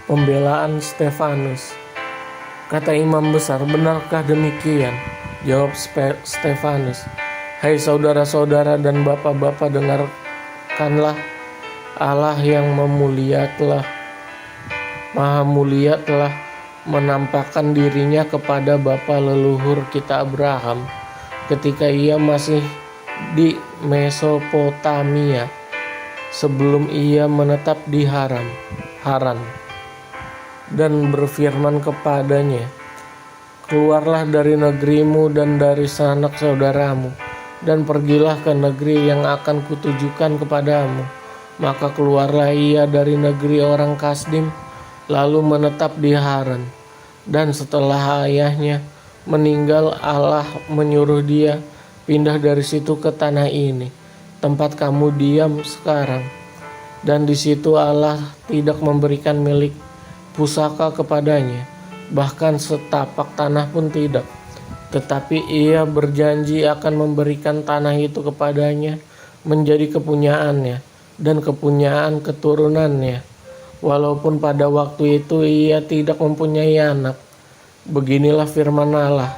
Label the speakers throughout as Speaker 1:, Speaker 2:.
Speaker 1: Pembelaan Stefanus. Kata imam besar, benarkah demikian? Jawab Stefanus, hai saudara-saudara dan bapak-bapak, dengarkanlah. Allah yang Maha Mulia telah menampakkan dirinya kepada bapa leluhur kita Abraham ketika ia masih di Mesopotamia, sebelum ia menetap di Haran, dan berfirman kepadanya, keluarlah dari negerimu dan dari sanak saudaramu, dan pergilah ke negeri yang akan kutujukan kepadamu. Maka keluarlah ia dari negeri orang Kasdim, lalu menetap di Haran. Dan setelah ayahnya meninggal, Allah menyuruh dia pindah dari situ ke tanah ini, tempat kamu diam sekarang. Dan di situ Allah tidak memberikan milik pusaka kepadanya, bahkan setapak tanah pun tidak. Tetapi ia berjanji akan memberikan tanah itu kepadanya menjadi kepunyaannya dan kepunyaan keturunannya, walaupun pada waktu itu ia tidak mempunyai anak. Beginilah firman Allah,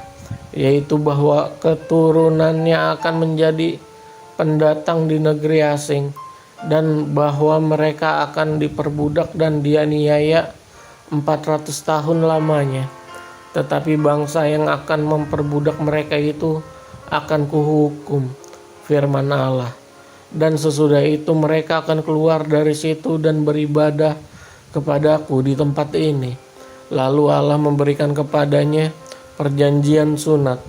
Speaker 1: yaitu bahwa keturunannya akan menjadi pendatang di negeri asing, dan bahwa mereka akan diperbudak dan dianiaya 400 tahun lamanya. Tetapi bangsa yang akan memperbudak mereka itu akan kuhukum, firman Allah. Dan sesudah itu mereka akan keluar dari situ dan beribadah kepadaku di tempat ini. Lalu Allah memberikan kepadanya perjanjian sunat.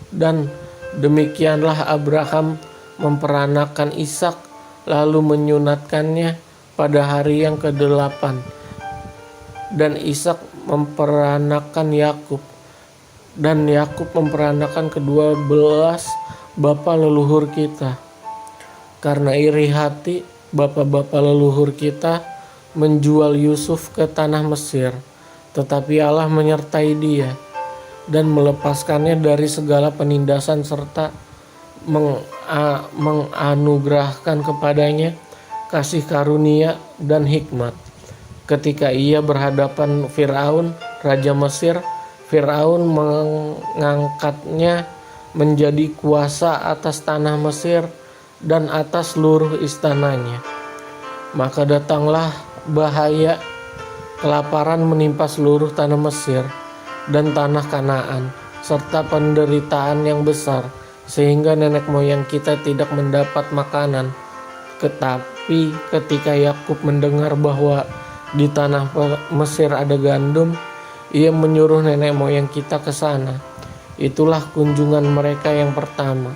Speaker 1: Dan demikianlah Abraham memperanakan Ishak, lalu menyunatkannya pada hari yang ke-8. Dan Ishak memperanakan Yakub, dan Yakub memperanakan ke-12 bapa leluhur kita. Karena iri hati, bapa-bapa leluhur kita menjual Yusuf ke tanah Mesir, tetapi Allah menyertai dia dan melepaskannya dari segala penindasan serta menganugerahkan kepadanya kasih karunia dan hikmat. Ketika ia berhadapan Firaun, raja Mesir, Firaun mengangkatnya menjadi kuasa atas tanah Mesir dan atas seluruh istananya. Maka datanglah bahaya, kelaparan menimpa seluruh tanah Mesir dan tanah Kanaan, serta penderitaan yang besar, sehingga nenek moyang kita tidak mendapat makanan. Tetapi ketika Yakub mendengar bahwa di tanah Mesir ada gandum, ia menyuruh nenek moyang kita ke sana. Itulah kunjungan mereka yang pertama.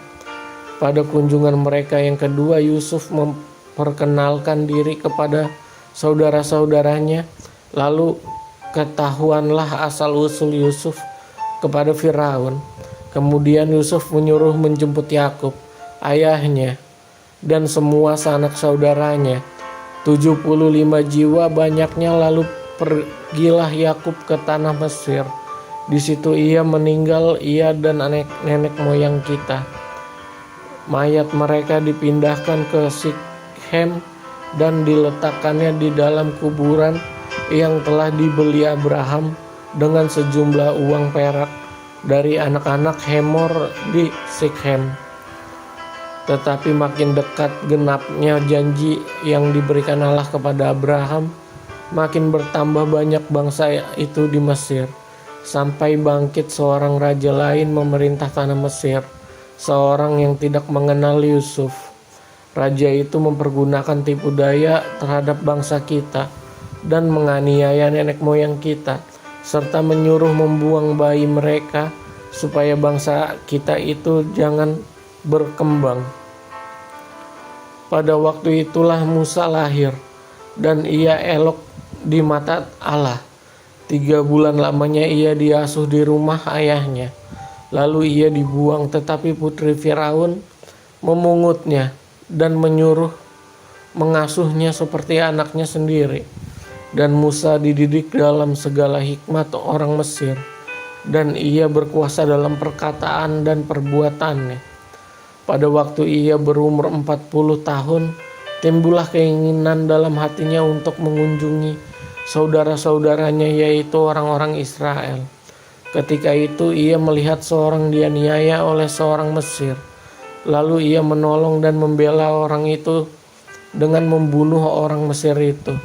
Speaker 1: Pada kunjungan mereka yang kedua, Yusuf memperkenalkan diri kepada saudara-saudaranya. Lalu ketahuanlah asal-usul Yusuf kepada Firaun. Kemudian Yusuf menyuruh menjemput Yakub, ayahnya, dan semua sanak saudaranya, 75 jiwa banyaknya. Lalu pergilah Yakub ke tanah Mesir. Di situ ia meninggal, ia dan nenek moyang kita. Mayat mereka dipindahkan ke Sikhem dan diletakkannya di dalam kuburan yang telah dibeli Abraham dengan sejumlah uang perak dari anak-anak Hemor di Sikhem. Tetapi makin dekat genapnya janji yang diberikan Allah kepada Abraham, makin bertambah banyak bangsa itu di Mesir, sampai bangkit seorang raja lain memerintah tanah Mesir, seorang yang tidak mengenal Yusuf. Raja itu mempergunakan tipu daya terhadap bangsa kita dan menganiaya nenek moyang kita, serta menyuruh membuang bayi mereka supaya bangsa kita itu jangan berkembang. Pada waktu itulah Musa lahir, dan ia elok di mata Allah. 3 bulan lamanya ia diasuh di rumah ayahnya. Lalu ia dibuang, tetapi putri Firaun memungutnya dan menyuruh mengasuhnya seperti anaknya sendiri. Dan Musa dididik dalam segala hikmat orang Mesir, dan ia berkuasa dalam perkataan dan perbuatannya. Pada waktu ia berumur 40 tahun, timbullah keinginan dalam hatinya untuk mengunjungi saudara-saudaranya, yaitu orang-orang Israel. Ketika itu ia melihat seorang dianiaya oleh seorang Mesir. Lalu ia menolong dan membela orang itu dengan membunuh orang Mesir itu.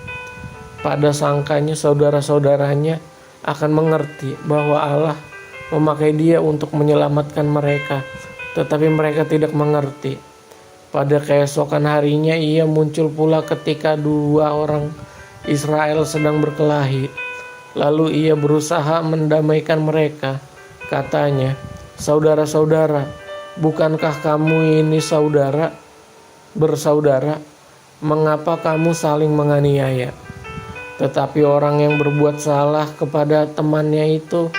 Speaker 1: Pada sangkanya saudara-saudaranya akan mengerti bahwa Allah memakai dia untuk menyelamatkan mereka, tetapi mereka tidak mengerti. Pada keesokan harinya ia muncul pula ketika dua orang Israel sedang berkelahi. Lalu ia berusaha mendamaikan mereka. Katanya, "Saudara-saudara, bukankah kamu ini bersaudara? Mengapa kamu saling menganiaya?" Tetapi orang yang berbuat salah kepada temannya itu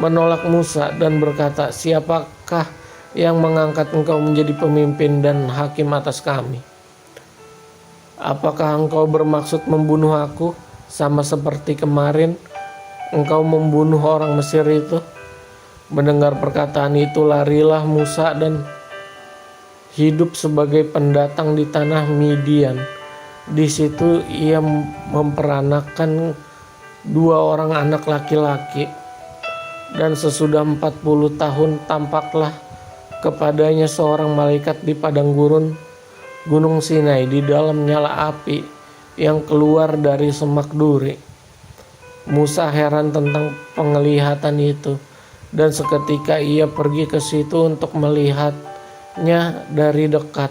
Speaker 1: menolak Musa dan berkata, "Siapakah yang mengangkat engkau menjadi pemimpin dan hakim atas kami? Apakah engkau bermaksud membunuh aku sama seperti kemarin engkau membunuh orang Mesir itu?" Mendengar perkataan itu, larilah Musa dan hidup sebagai pendatang di tanah Midian. Di situ ia memperanakan dua orang anak laki-laki. Dan sesudah 40 tahun tampaklah kepadanya seorang malaikat di padang gurun Gunung Sinai di dalam nyala api yang keluar dari semak duri. Musa heran tentang penglihatan itu, dan seketika ia pergi ke situ untuk melihatnya dari dekat.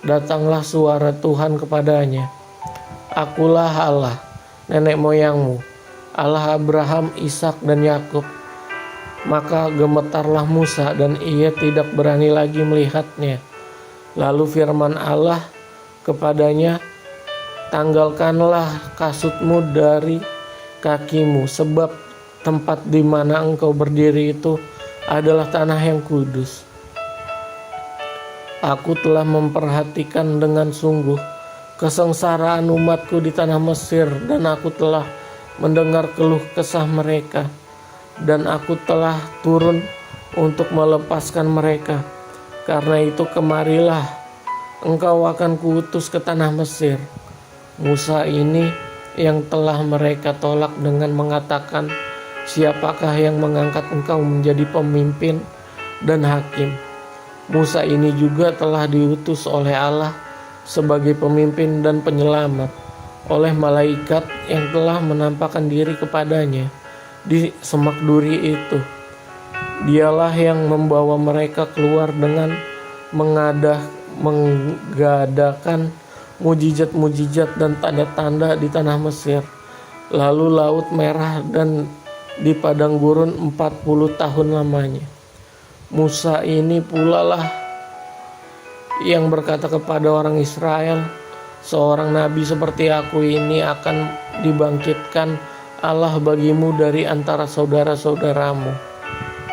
Speaker 1: Datanglah suara Tuhan kepadanya, "Akulah Allah, nenek moyangmu, Allah Abraham, Ishak dan Yakub." Maka gemetarlah Musa dan ia tidak berani lagi melihatnya. Lalu firman Allah kepadanya, "Tanggalkanlah kasutmu dari kakimu, sebab tempat di mana engkau berdiri itu adalah tanah yang kudus. Aku telah memperhatikan dengan sungguh kesengsaraan umatku di tanah Mesir, dan aku telah mendengar keluh kesah mereka, dan aku telah turun untuk melepaskan mereka. Karena itu kemarilah, engkau akan kuutus ke tanah Mesir." Musa ini yang telah mereka tolak dengan mengatakan, "Siapakah yang mengangkat engkau menjadi pemimpin dan hakim?" Musa ini juga telah diutus oleh Allah sebagai pemimpin dan penyelamat oleh malaikat yang telah menampakkan diri kepadanya di semak duri itu. Dialah yang membawa mereka keluar dengan mengadakan mujizat-mujizat dan tanda-tanda di tanah Mesir, lalu Laut Merah, dan di padang gurun 40 tahun lamanya. Musa ini pula lah yang berkata kepada orang Israel, "Seorang nabi seperti aku ini akan dibangkitkan Allah bagimu dari antara saudara-saudaramu."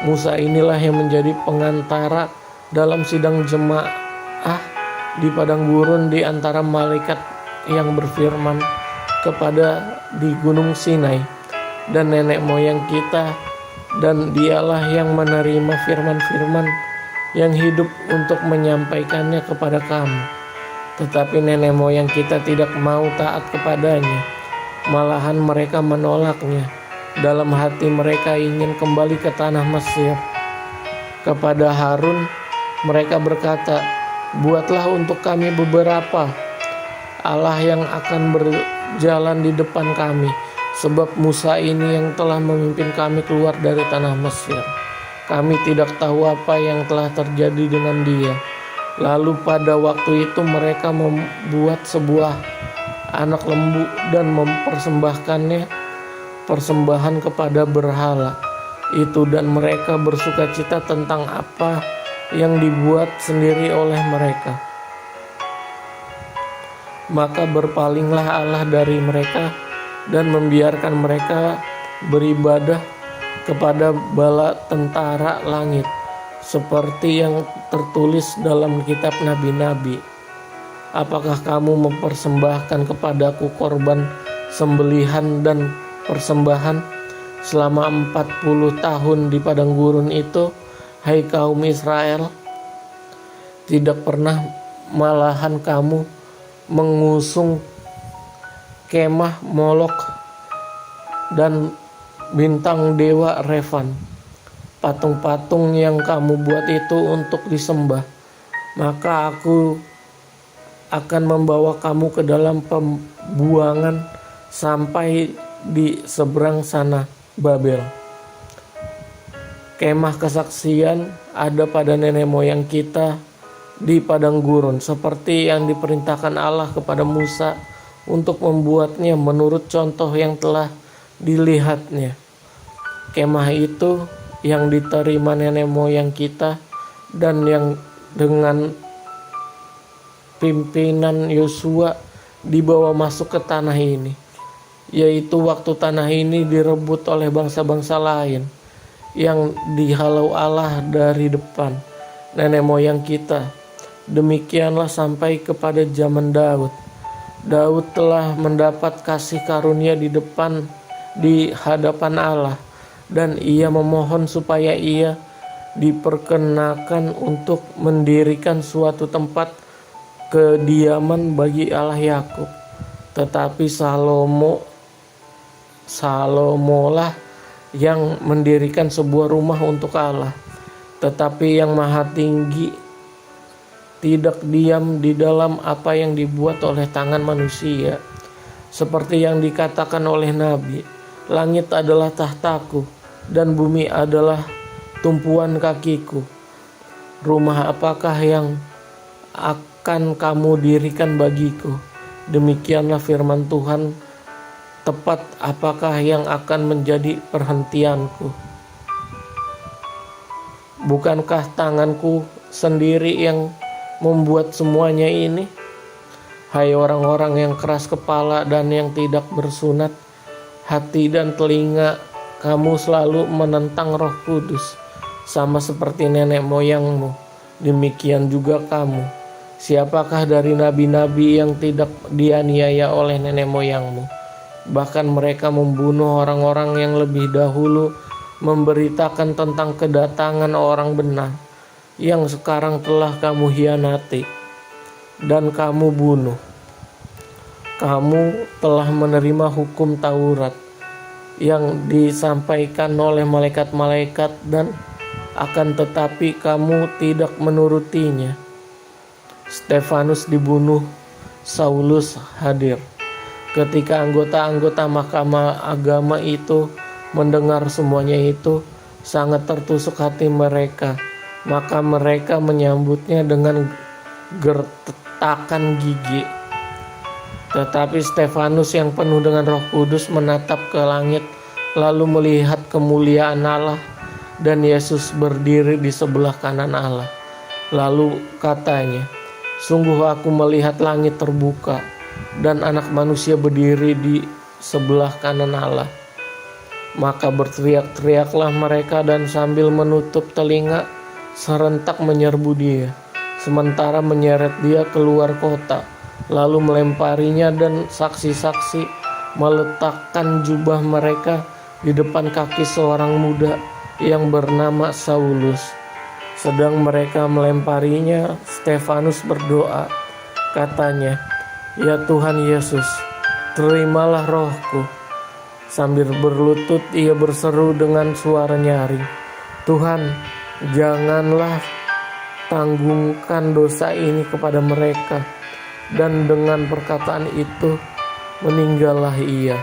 Speaker 1: Musa inilah yang menjadi pengantara dalam sidang jemaah di padang gurun di antara malaikat yang berfirman kepada di Gunung Sinai dan nenek moyang kita, dan dialah yang menerima firman-firman yang hidup untuk menyampaikannya kepada kamu. Tetapi nenek moyang kita tidak mau taat kepadanya, malahan mereka menolaknya. Dalam hati mereka ingin kembali ke tanah Mesir. Kepada Harun mereka berkata, "Buatlah untuk kami beberapa Allah yang akan berjalan di depan kami, sebab Musa ini yang telah memimpin kami keluar dari tanah Mesir. Kami tidak tahu apa yang telah terjadi dengan dia." Lalu pada waktu itu mereka membuat sebuah anak lembu dan mempersembahkannya persembahan kepada berhala itu, dan mereka bersukacita tentang apa yang dibuat sendiri oleh mereka. Maka berpalinglah Allah dari mereka dan membiarkan mereka beribadah kepada bala tentara langit, seperti yang tertulis dalam kitab nabi-nabi. "Apakah kamu mempersembahkan kepadaku korban sembelihan dan persembahan selama 40 tahun di padang gurun itu, hai kaum Israel? Tidak pernah, malahan kamu mengusung kemah Molok dan bintang dewa Revan. Patung-patung yang kamu buat itu untuk disembah. Maka aku akan membawa kamu ke dalam pembuangan sampai di seberang sana Babel. Kemah kesaksian ada pada nenek moyang kita di padang gurun, seperti yang diperintahkan Allah kepada Musa untuk membuatnya menurut contoh yang telah dilihatnya. Kemah itu yang diterima nenek moyang kita dan yang dengan pimpinan Yosua dibawa masuk ke tanah ini, yaitu waktu tanah ini direbut oleh bangsa-bangsa lain yang dihalau Allah dari depan nenek moyang kita. Demikianlah sampai kepada zaman Daud. Daud telah mendapat kasih karunia di hadapan Allah, dan ia memohon supaya ia diperkenakan untuk mendirikan suatu tempat kediaman bagi Allah Yakub. Tetapi Salomolah yang mendirikan sebuah rumah untuk Allah. Tetapi yang Maha Tinggi tidak diam di dalam apa yang dibuat oleh tangan manusia. Seperti yang dikatakan oleh Nabi, langit adalah tahtaku dan bumi adalah tumpuan kakiku. Rumah apakah yang akan kamu dirikan bagiku? Demikianlah firman Tuhan. Tepat apakah yang akan menjadi perhentianku? Bukankah tanganku sendiri yang membuat semuanya ini? Hai orang-orang yang keras kepala dan yang tidak bersunat hati dan telinga, kamu selalu menentang Roh Kudus, sama seperti nenek moyangmu. Demikian juga kamu. Siapakah dari nabi-nabi yang tidak dianiaya oleh nenek moyangmu? Bahkan mereka membunuh orang-orang yang lebih dahulu memberitakan tentang kedatangan orang benar, yang sekarang telah kamu hianati dan kamu bunuh. Kamu telah menerima hukum Taurat yang disampaikan oleh malaikat-malaikat, dan akan tetapi kamu tidak menurutinya. Stefanus dibunuh, Saulus hadir. Ketika anggota-anggota mahkamah agama itu mendengar semuanya itu, sangat tertusuk hati mereka. Maka mereka menyambutnya dengan gertakan gigi. Tetapi Stefanus yang penuh dengan Roh Kudus menatap ke langit, lalu melihat kemuliaan Allah dan Yesus berdiri di sebelah kanan Allah. Lalu katanya, sungguh aku melihat langit terbuka dan Anak Manusia berdiri di sebelah kanan Allah. Maka berteriak-teriaklah mereka dan sambil menutup telinga serentak menyerbu dia, sementara menyeret dia keluar kota, lalu melemparinya, dan saksi-saksi meletakkan jubah mereka di depan kaki seorang muda yang bernama Saulus. Sedang mereka melemparinya, Stefanus berdoa, katanya, "Ya Tuhan Yesus, terimalah rohku." Sambil berlutut ia berseru dengan suara nyaring, "Tuhan, janganlah tanggungkan dosa ini kepada mereka." Dan dengan perkataan itu meninggallah ia.